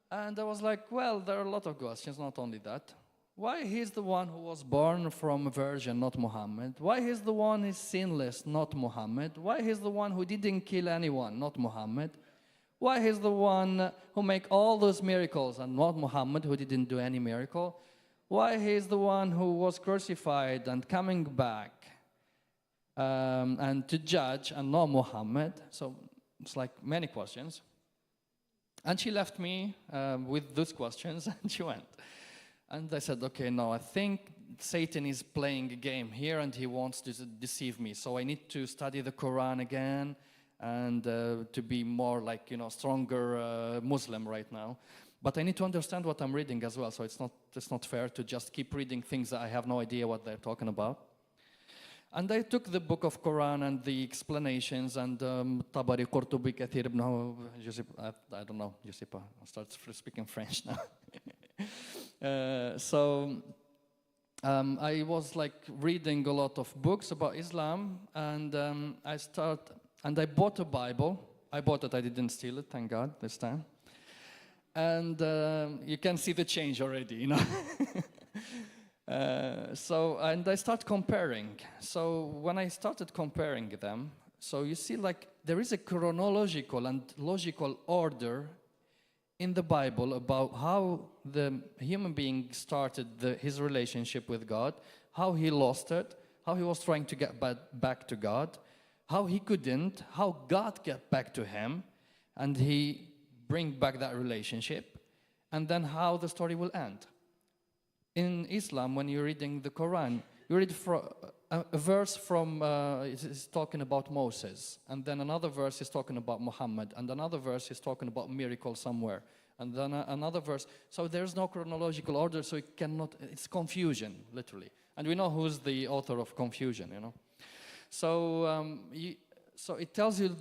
And I was like, well, there are a lot of questions, not only that. Why he's the one who was born from a virgin, not Muhammad? Why he's the one who is sinless, not Muhammad? Why he's the one who didn't kill anyone, not Muhammad? Why he's the one who make all those miracles and not Muhammad, who didn't do any miracle? Why he's the one who was crucified and coming back and to judge and not Muhammad? So it's like many questions. And she left me with those questions and she went. And I said, okay, no, I think Satan is playing a game here and he wants to deceive me. So I need to study the Quran again and to be more stronger Muslim right now. But I need to understand what I'm reading as well. So it's not fair to just keep reading things that I have no idea what they're talking about. And I took the book of Quran and the explanations and Tabari, Qurtubi, Kathir ibn I don't know, Josipa, I'll start speaking French now. I was reading a lot of books about Islam, and I bought a Bible. I bought it, I didn't steal it, thank God, this time. And you can see the change already, And I start comparing. So when I started comparing them, so you see there is a chronological and logical order in the Bible about how the human being started his relationship with God, how he lost it, how he was trying to get back to God, how he couldn't, how God got back to him, and he bring back that relationship, and then how the story will end. In Islam, when you're reading the Quran, you read a verse from, it's talking about Moses, and then another verse is talking about Muhammad, and another verse is talking about miracle somewhere, and then another verse. So there's no chronological order, so it's confusion, literally. And we know who's the author of confusion, So, so it tells you,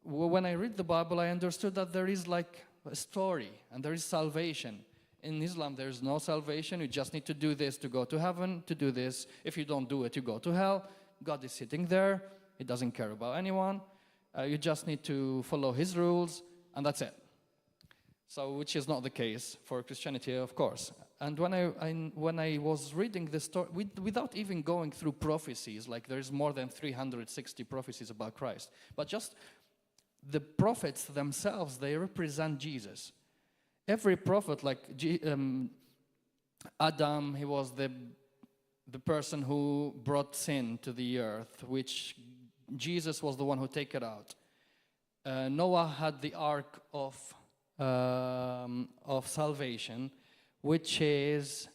when I read the Bible, I understood that there is a story, and there is salvation. In Islam, there is no salvation. You just need to do this to go to heaven, to do this. If you don't do it, you go to hell. God is sitting there. He doesn't care about anyone. You just need to follow his rules, and that's it. So, which is not the case for Christianity, of course. And when I was reading the story, without even going through prophecies, there is more than 360 prophecies about Christ, but just the prophets themselves, they represent Jesus. Every prophet, Adam, he was the person who brought sin to the earth, which Jesus was the one who took it out. Noah had the ark of salvation, which is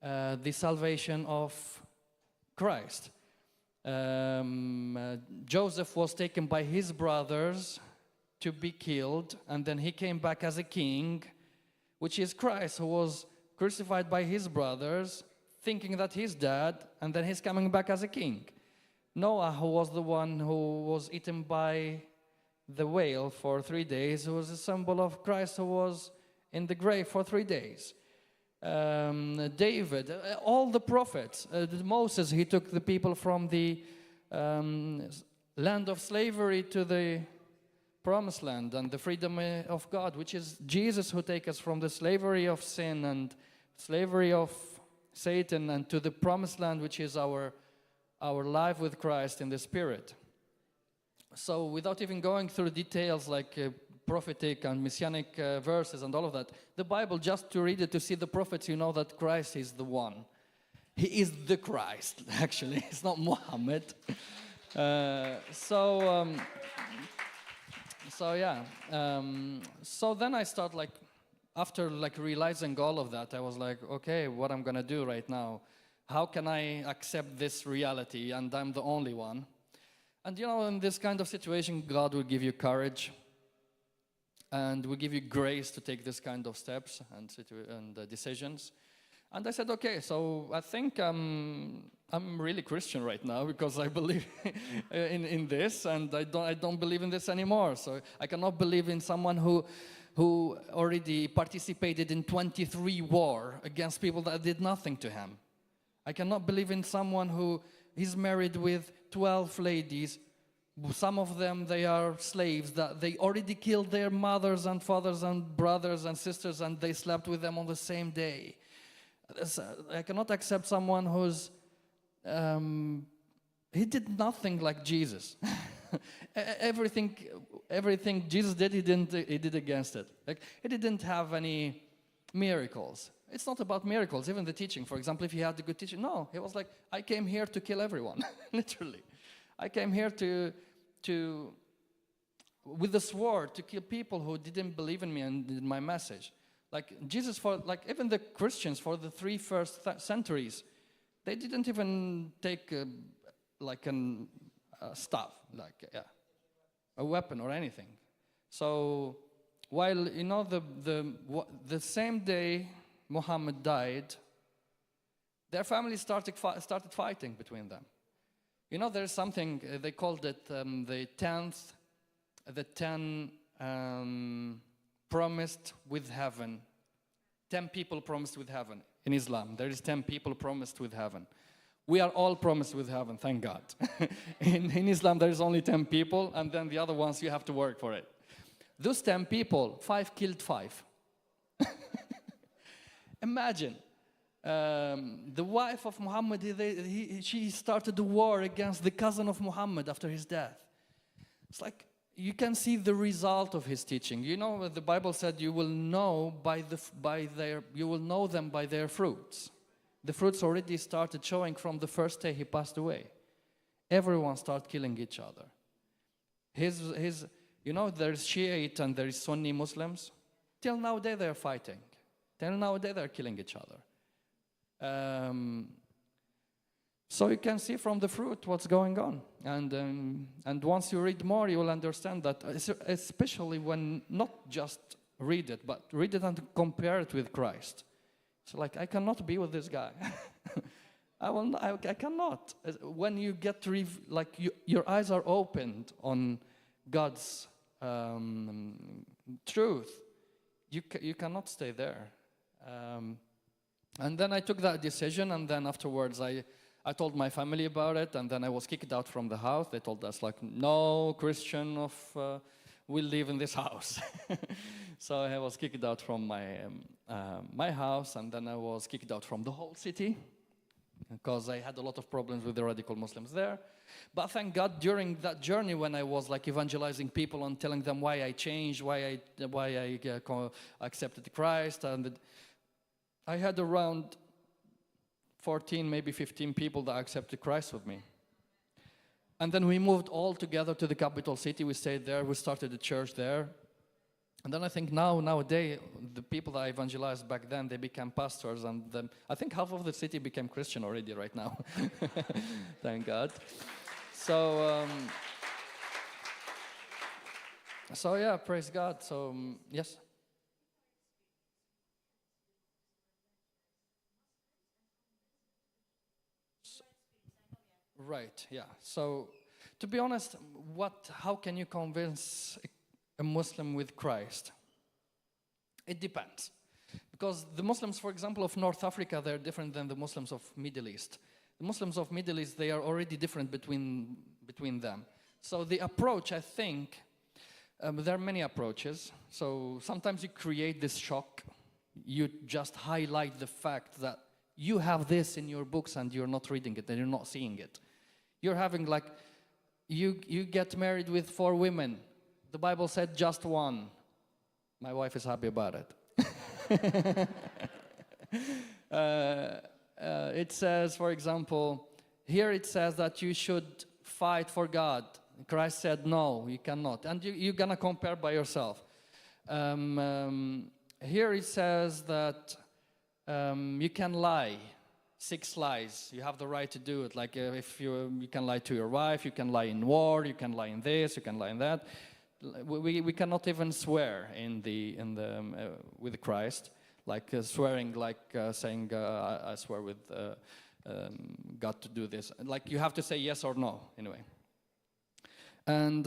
the salvation of Christ. Joseph was taken by his brothers to be killed, and then he came back as a king, which is Christ, who was crucified by his brothers, thinking that he's dead, and then he's coming back as a king. Noah, who was the one who was eaten by the whale for 3 days, who was a symbol of Christ, who was in the grave for 3 days. David, all the prophets, Moses, he took the people from the land of slavery to the promised land and the freedom of God, which is Jesus who takes us from the slavery of sin and slavery of Satan and to the promised land, which is our life with Christ in the Spirit. So without even going through details like prophetic and messianic verses and all of that, the Bible, just to read it, to see the prophets, you know that Christ is the one. He is the Christ, actually. It's not Muhammad. So then I start after realizing all of that, I was like, okay, what I'm gonna do right now? How can I accept this reality and I'm the only one? And in this kind of situation, God will give you courage and will give you grace to take this kind of steps and decisions. And I said, okay, so I think I'm really Christian right now because I believe in this, and I don't believe in this anymore. So I cannot believe in someone who already participated in 23 war against people that did nothing to him. I cannot believe in someone who is married with 12 ladies. Some of them, they are slaves, that they already killed their mothers and fathers and brothers and sisters, and they slept with them on the same day. I cannot accept someone who's he did nothing like Jesus. everything Jesus did, he did against it. Like, he didn't have any miracles. It's not about miracles. Even the teaching, for example, if he had a good teaching, no, he was like, I came here to kill everyone. Literally, I came here to with the sword to kill people who didn't believe in me and in my message. Like Jesus, even the Christians for the first 3 centuries, they didn't even take stuff, a weapon or anything. So while the same day Muhammad died, their families started fighting between them. There's something they called it the 10 promised with heaven. 10 people promised with heaven. In Islam, there is 10 people promised with heaven. We are all promised with heaven, thank God. in Islam, there is only 10 people, and then the other ones, you have to work for it. Those 10 people, 5 killed 5. Imagine. The wife of Muhammad, she started a war against the cousin of Muhammad after his death. It's like, you can see the result of his teaching. The Bible said you will know them by their fruits. The fruits already started showing from the first day he passed away. Everyone started killing each other. There's Shiite and there is Sunni Muslims. Till nowadays they're fighting. Till nowadays they're killing each other. So you can see from the fruit what's going on. And once you read more, you will understand that, especially when not just read it, but read it and compare it with Christ. So I cannot be with this guy. I cannot. When you get your eyes are opened on God's truth, you cannot stay there. And then I took that decision, and then afterwards I told my family about it, and then I was kicked out from the house. They told us, no Christian will live in this house. So I was kicked out from my house, and then I was kicked out from the whole city because I had a lot of problems with the radical Muslims there. But thank God, during that journey when I was evangelizing people and telling them why I changed, why I accepted Christ, and I had around 14, maybe 15 people that accepted Christ with me. And then we moved all together to the capital city. We stayed there. We started a church there. And then I think nowadays, the people that I evangelized back then, they became pastors, and I think half of the city became Christian already right now. Thank God. So yeah, praise God. So yes. Right. Yeah. So, to be honest, how can you convince a Muslim with Christ? It depends. Because the Muslims, for example, of North Africa, they're different than the Muslims of Middle East. The Muslims of Middle East, they are already different between them. So the approach, I think, there are many approaches. So sometimes you create this shock. You just highlight the fact that you have this in your books and you're not reading it and you're not seeing it. You're having like, you get married with 4 women. The Bible said just one. My wife is happy about it. It says, for example, here it says that you should fight for God. Christ said, no, you cannot. And you're going to compare by yourself. Here it says that you can lie. 6 lies. You have the right to do it. Like if you can lie to your wife, you can lie in war, you can lie in this, you can lie in that. We cannot even swear with Christ, like swearing, like saying I swear with God to do this. Like you have to say yes or no anyway. And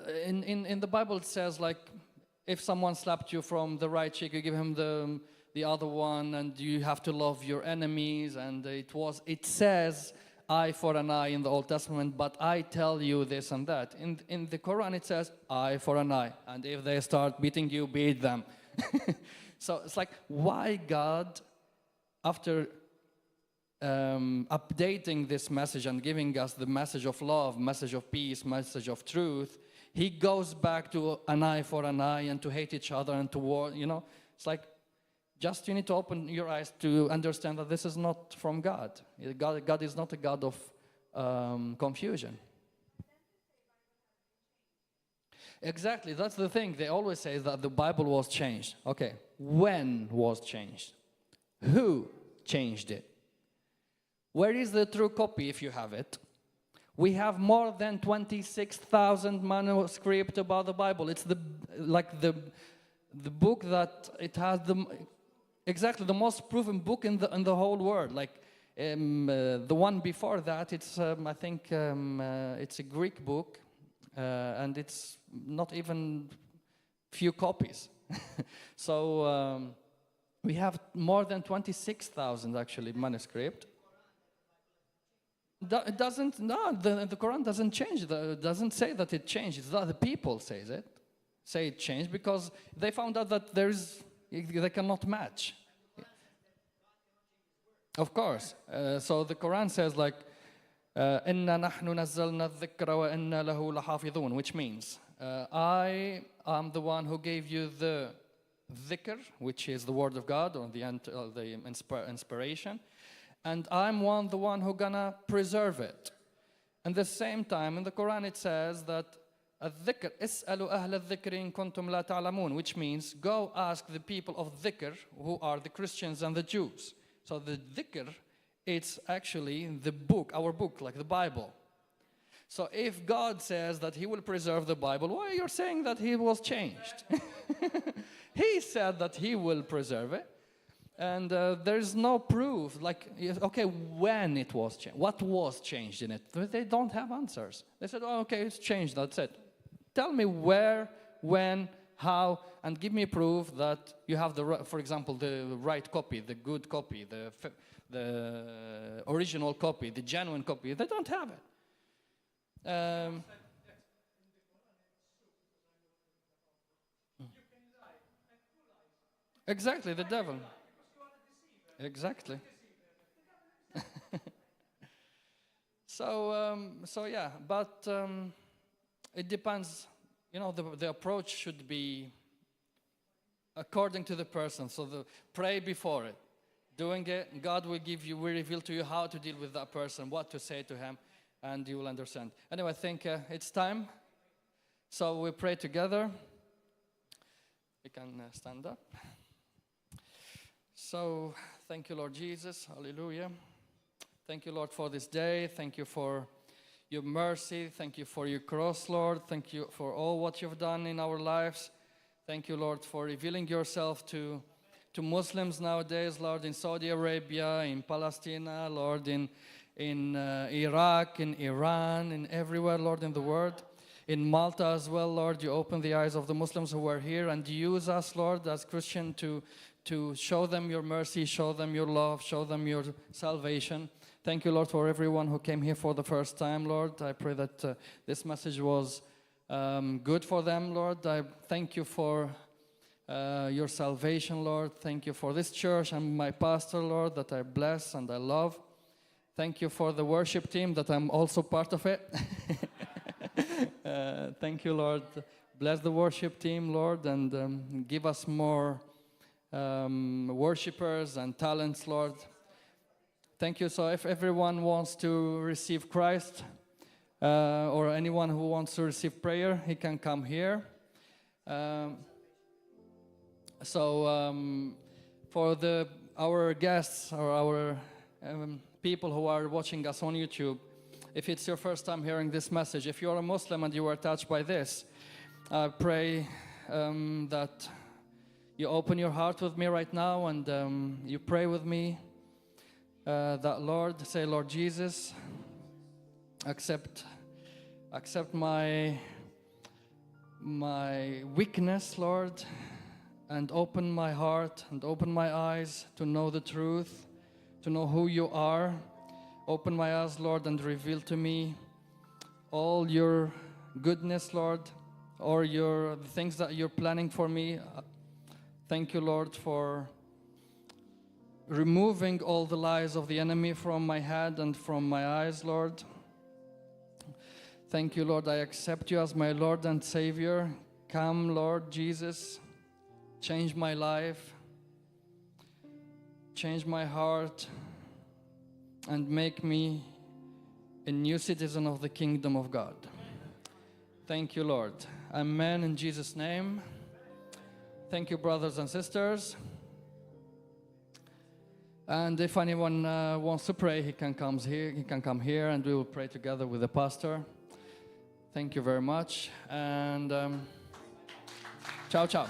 in the Bible it says like if someone slapped you from the right cheek, you give him the other one, and you have to love your enemies. And it says eye for an eye in the Old Testament, but I tell you this and that. In the Quran it says eye for an eye, and if they start beating you, beat them. So it's like, why God, after updating this message and giving us the message of love, message of peace, message of truth, he goes back to an eye for an eye and to hate each other and to war, It's like, just you need to open your eyes to understand that this is not from God. God is not a God of confusion. Exactly, that's the thing. They always say that the Bible was changed. Okay, when was changed? Who changed it? Where is the true copy if you have it? We have more than 26,000 manuscripts about the Bible. It's the book that it has exactly the most proven book in the whole world. Like the one before that, it's I think it's a Greek book, and it's not even few copies. So we have more than 26,000 actually manuscript. It doesn't. No, the Quran doesn't change. It doesn't say that it changed. It's that the people say it changed because they found out that they cannot match. Of course. So the Quran says like, "Inna nahnu nazzalna adh-dhikra wa inna lahu lahafidhun," which means I am the one who gave you the dhikr, which is the word of God or the inspiration, and I'm the one who gonna preserve it. At the same time, in the Quran it says that الذكر اسألوا أهل الذكر إن كنتم لا تعلمون, which means go ask the people of dhikr, who are the Christians and the Jews. So the dhikr, it's actually the book, our book, like the Bible. So if God says that he will preserve the Bible, why are you saying that he was changed? He said that he will preserve it. And there's no proof, like, okay, when it was changed, what was changed in it? They don't have answers. They said, oh, okay, it's changed, that's it. Tell me where, when, how, and give me proof that you have, for example, the right copy, the good copy, the original copy, the genuine copy. They don't have it. Exactly, the devil. Exactly. So yeah, but it depends. The approach should be according to the person. So pray before it. Doing it, God will reveal to you how to deal with that person, what to say to him, and you will understand. Anyway, I think it's time. So we pray together. We can stand up. So, thank you, Lord Jesus. Hallelujah. Thank you, Lord, for this day. Thank you for your mercy. Thank you for your cross, Lord. Thank you for all what you've done in our lives. Thank you, Lord, for revealing yourself to Muslims nowadays, Lord, in Saudi Arabia, in Palestine, Lord, in Iraq, in Iran, in everywhere, Lord, in the world. In Malta as well, Lord, you open the eyes of the Muslims who are here and use us, Lord, as Christians to show them your mercy, show them your love, show them your salvation. Thank you, Lord, for everyone who came here for the first time, Lord. I pray that this message was good for them, Lord. I thank you for your salvation, Lord. Thank you for this church and my pastor, Lord, that I bless and I love. Thank you for the worship team that I'm also part of it. Thank you, Lord. Bless the worship team, Lord, and give us more worshipers and talents, Lord. Thank you. So if everyone wants to receive Christ, or anyone who wants to receive prayer, he can come here. For our guests or our people who are watching us on YouTube, if it's your first time hearing this message, if you're a Muslim and you were touched by this, I pray that you open your heart with me right now and you pray with me that, Lord, say, Lord Jesus, accept my weakness, Lord, and open my heart and open my eyes to know the truth, to know who you are. Open my eyes, Lord, and reveal to me all your goodness, Lord, or the things that you're planning for me. Thank you, Lord, for removing all the lies of the enemy from my head and from my eyes, Lord. Thank you, Lord. I accept you as my Lord and Savior. Come, Lord Jesus. Change my life. Change my heart. And make me a new citizen of the kingdom of God. Thank you, Lord. Amen, in Jesus' name. Thank you, brothers and sisters. And if anyone wants to pray, he can come here and we will pray together with the pastor. Thank you very much. And ciao, ciao.